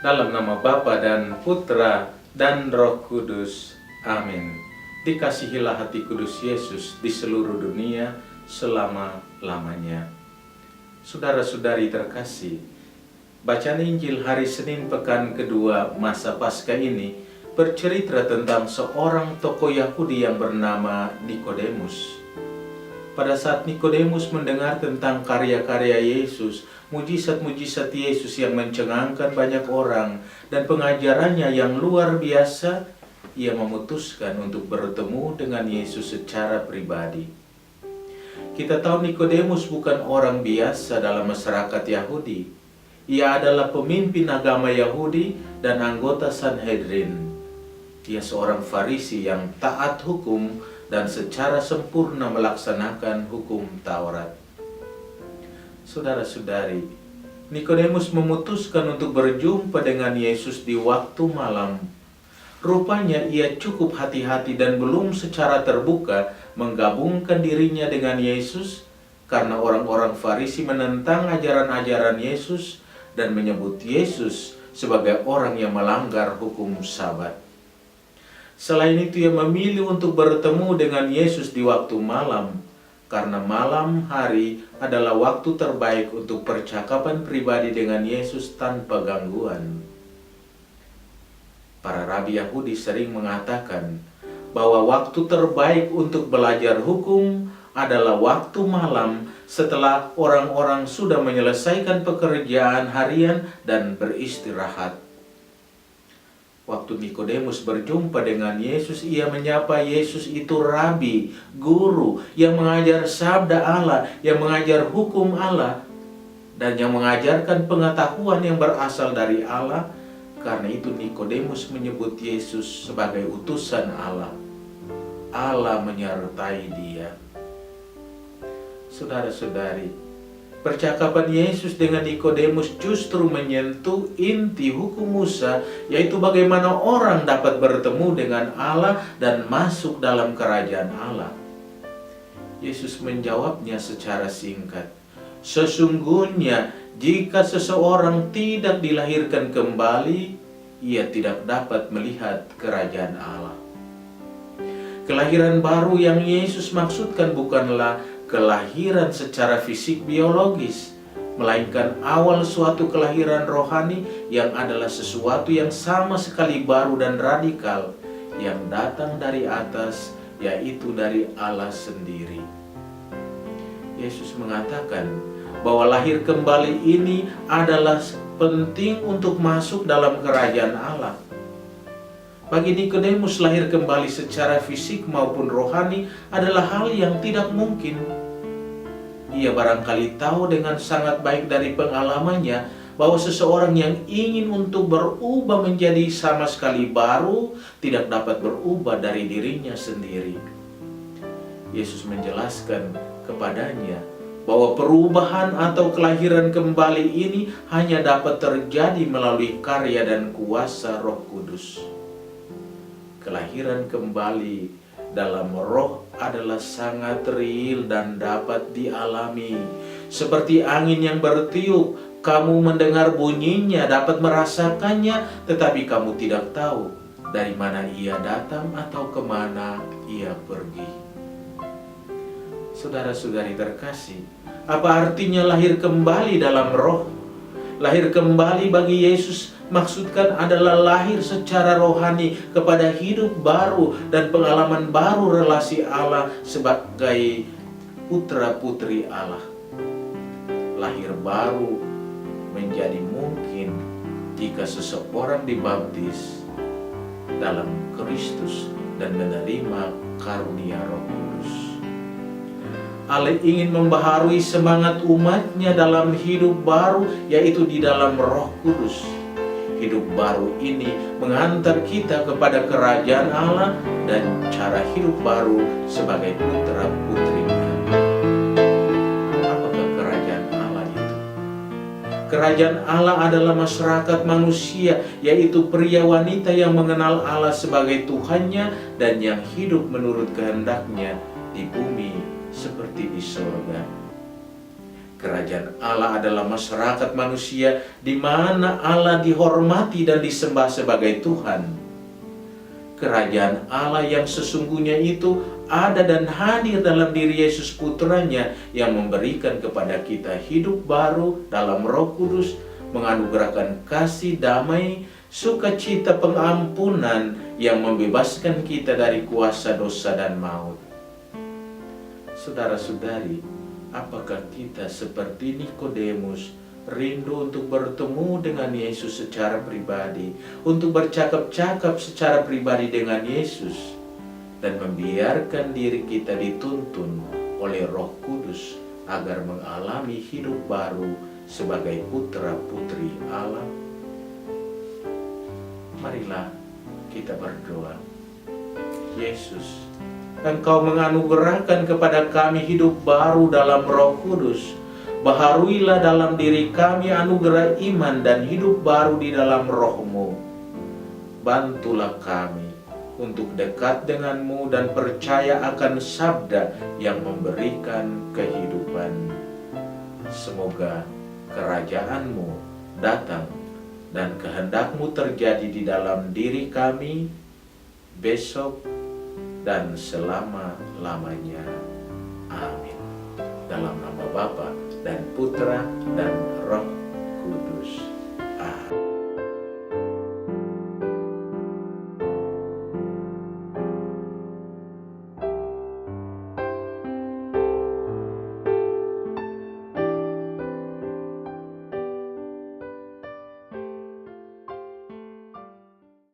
Dalam nama Bapa dan Putra dan Roh Kudus. Amin. Dikasihilah hati kudus Yesus di seluruh dunia selama-lamanya. Saudara-saudari terkasih, bacaan Injil hari Senin pekan kedua masa Paskah ini bercerita tentang seorang tokoh Yahudi yang bernama Nikodemus. Pada saat Nikodemus mendengar tentang karya-karya Yesus, mujizat-mujizat Yesus yang mencengangkan banyak orang, dan pengajarannya yang luar biasa, ia memutuskan untuk bertemu dengan Yesus secara pribadi. Kita tahu Nikodemus bukan orang biasa dalam masyarakat Yahudi. Ia adalah pemimpin agama Yahudi dan anggota Sanhedrin. Ia seorang Farisi yang taat hukum dan secara sempurna melaksanakan hukum Taurat. Saudara-saudari, Nikodemus memutuskan untuk berjumpa dengan Yesus di waktu malam. Rupanya ia cukup hati-hati dan belum secara terbuka menggabungkan dirinya dengan Yesus, karena orang-orang Farisi menentang ajaran-ajaran Yesus dan menyebut Yesus sebagai orang yang melanggar hukum Sabat. Selain itu, ia memilih untuk bertemu dengan Yesus di waktu malam, karena malam hari adalah waktu terbaik untuk percakapan pribadi dengan Yesus tanpa gangguan. Para rabi Yahudi sering mengatakan bahwa waktu terbaik untuk belajar hukum adalah waktu malam setelah orang-orang sudah menyelesaikan pekerjaan harian dan beristirahat. Waktu Nikodemus berjumpa dengan Yesus, ia menyapa Yesus itu Rabi, guru yang mengajar sabda Allah, yang mengajar hukum Allah, dan yang mengajarkan pengetahuan yang berasal dari Allah. Karena itu Nikodemus menyebut Yesus sebagai utusan Allah. Allah menyertai dia. Saudara-saudari, percakapan Yesus dengan Nikodemus justru menyentuh inti hukum Musa, yaitu bagaimana orang dapat bertemu dengan Allah dan masuk dalam kerajaan Allah. Yesus menjawabnya secara singkat, "Sesungguhnya jika seseorang tidak dilahirkan kembali, ia tidak dapat melihat kerajaan Allah." Kelahiran baru yang Yesus maksudkan bukanlah kelahiran secara fisik biologis, melainkan awal suatu kelahiran rohani yang adalah sesuatu yang sama sekali baru dan radikal, yang datang dari atas, yaitu dari Allah sendiri. Yesus mengatakan bahwa lahir kembali ini adalah penting untuk masuk dalam kerajaan Allah. Bagi Nikodemus, lahir kembali secara fisik maupun rohani adalah hal yang tidak mungkin. Ia barangkali tahu dengan sangat baik dari pengalamannya bahwa seseorang yang ingin untuk berubah menjadi sama sekali baru tidak dapat berubah dari dirinya sendiri. Yesus menjelaskan kepadanya bahwa perubahan atau kelahiran kembali ini hanya dapat terjadi melalui karya dan kuasa Roh Kudus. Kelahiran kembali dalam roh adalah sangat real dan dapat dialami. Seperti angin yang bertiup, kamu mendengar bunyinya, dapat merasakannya, tetapi kamu tidak tahu dari mana ia datang atau kemana ia pergi. Saudara-saudari terkasih, apa artinya lahir kembali dalam roh? Lahir kembali bagi Yesus maksudkan adalah lahir secara rohani kepada hidup baru dan pengalaman baru relasi Allah sebagai putra-putri Allah. Lahir baru menjadi mungkin jika seseorang dibaptis dalam Kristus dan menerima karunia Roh Kudus. Allah ingin membaharui semangat umatnya dalam hidup baru, yaitu di dalam Roh Kudus. Hidup baru ini mengantar kita kepada kerajaan Allah dan cara hidup baru sebagai putra-putrinya. Apakah kerajaan Allah itu? Kerajaan Allah adalah masyarakat manusia, yaitu pria wanita yang mengenal Allah sebagai Tuhannya dan yang hidup menurut kehendaknya di bumi seperti di surga. Kerajaan Allah adalah masyarakat manusia di mana Allah dihormati dan disembah sebagai Tuhan. Kerajaan Allah yang sesungguhnya itu ada dan hadir dalam diri Yesus Putranya yang memberikan kepada kita hidup baru dalam Roh Kudus, menganugerahkan kasih damai, sukacita pengampunan yang membebaskan kita dari kuasa dosa dan maut. Saudara-saudari, apakah kita seperti Nikodemus rindu untuk bertemu dengan Yesus secara pribadi, untuk bercakap-cakap secara pribadi dengan Yesus, dan membiarkan diri kita dituntun oleh Roh Kudus agar mengalami hidup baru sebagai putra-putri Allah? Marilah kita berdoa. Yesus, Engkau menganugerahkan kepada kami hidup baru dalam Roh Kudus. Baharuilah dalam diri kami anugerah iman dan hidup baru di dalam Roh-Mu. Bantulah kami untuk dekat denganmu dan percaya akan sabda yang memberikan kehidupan. Semoga kerajaan-Mu datang dan kehendak-Mu terjadi di dalam diri kami besok dan selama-lamanya. Amin. Dalam nama Bapa dan Putra dan Roh